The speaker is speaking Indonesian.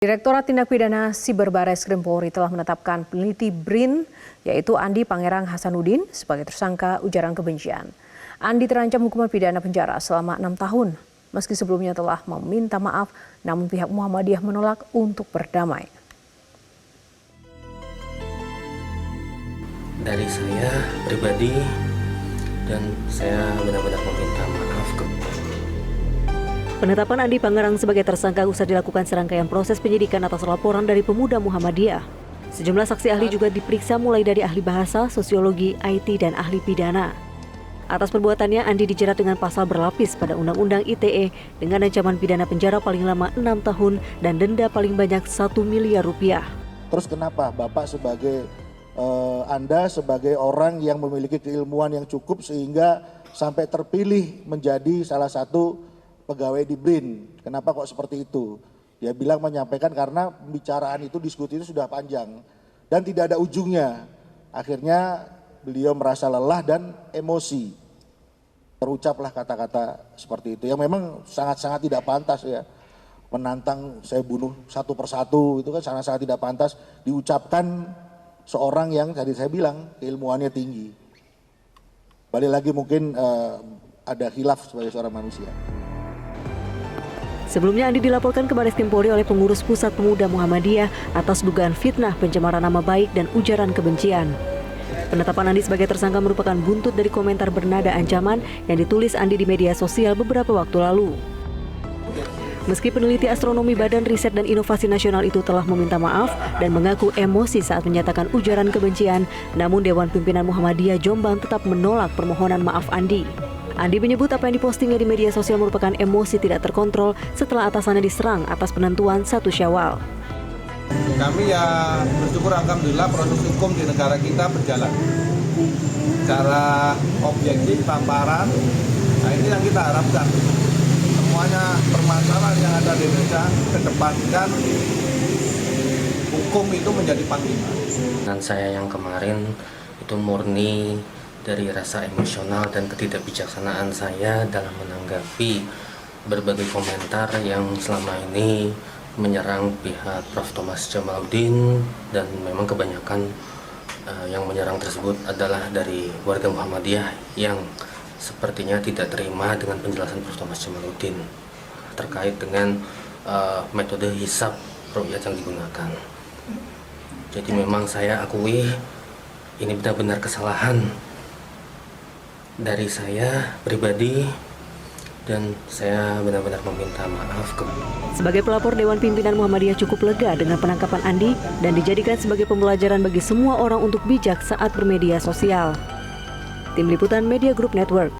Direktorat Tindak Pidana Siber Barreskrim Polri telah menetapkan peneliti BRIN yaitu Andi Pangerang Hasanuddin sebagai tersangka ujaran kebencian. Andi terancam hukuman pidana penjara selama 6 tahun. Meski sebelumnya telah meminta maaf, namun pihak Muhammadiyah menolak untuk berdamai. Dari saya pribadi dan saya benar-benar meminta maaf ke Penetapan Andi Pangerang sebagai tersangka usai dilakukan serangkaian proses penyidikan atas laporan dari pemuda Muhammadiyah. Sejumlah saksi ahli juga diperiksa mulai dari ahli bahasa, sosiologi, IT, dan ahli pidana. Atas perbuatannya, Andi dijerat dengan pasal berlapis pada Undang-Undang ITE dengan ancaman pidana penjara paling lama 6 tahun dan denda paling banyak 1 miliar rupiah. Terus kenapa Bapak sebagai Anda sebagai orang yang memiliki keilmuan yang cukup sehingga sampai terpilih menjadi salah satu pegawai di BRIN. Kenapa kok seperti itu? Dia bilang menyampaikan karena pembicaraan itu, diskusi itu sudah panjang dan tidak ada ujungnya. Akhirnya beliau merasa lelah dan emosi. Terucaplah kata-kata seperti itu yang memang sangat-sangat tidak pantas ya. Menantang saya bunuh satu persatu itu kan sangat-sangat tidak pantas diucapkan seorang yang tadi saya bilang keilmuannya tinggi. Balik lagi mungkin ada khilaf sebagai seorang manusia. Sebelumnya Andi dilaporkan ke Barreskrim Polri oleh pengurus Pusat Pemuda Muhammadiyah atas dugaan fitnah, pencemaran nama baik, dan ujaran kebencian. Penetapan Andi sebagai tersangka merupakan buntut dari komentar bernada ancaman yang ditulis Andi di media sosial beberapa waktu lalu. Meski peneliti astronomi Badan Riset dan Inovasi Nasional itu telah meminta maaf dan mengaku emosi saat menyatakan ujaran kebencian, namun Dewan Pimpinan Muhammadiyah Jombang tetap menolak permohonan maaf Andi. Andi menyebut apa yang dipostingnya di media sosial merupakan emosi tidak terkontrol setelah atasannya diserang atas penentuan 1 Syawal. Kami ya bersyukur alhamdulillah proses hukum di negara kita berjalan secara objektif, transparan. Nah ini yang kita harapkan. Semuanya permasalahan yang ada di Indonesia kedepankan hukum itu menjadi panglima. dan saya yang kemarin itu murni dari rasa emosional dan ketidakbijaksanaan saya dalam menanggapi berbagai komentar yang selama ini menyerang pihak Prof. Thomas Jamaluddin, dan memang kebanyakan yang menyerang tersebut adalah dari warga Muhammadiyah yang sepertinya tidak terima dengan penjelasan Prof. Thomas Jamaluddin terkait dengan metode hisab ru'yat yang digunakan. Jadi memang saya akui ini benar-benar kesalahan dari saya pribadi dan saya benar-benar meminta maaf. Sebagai pelapor, Dewan Pimpinan Muhammadiyah cukup lega dengan penangkapan Andi dan dijadikan sebagai pembelajaran bagi semua orang untuk bijak saat bermedia sosial. Tim Liputan Media Group Network.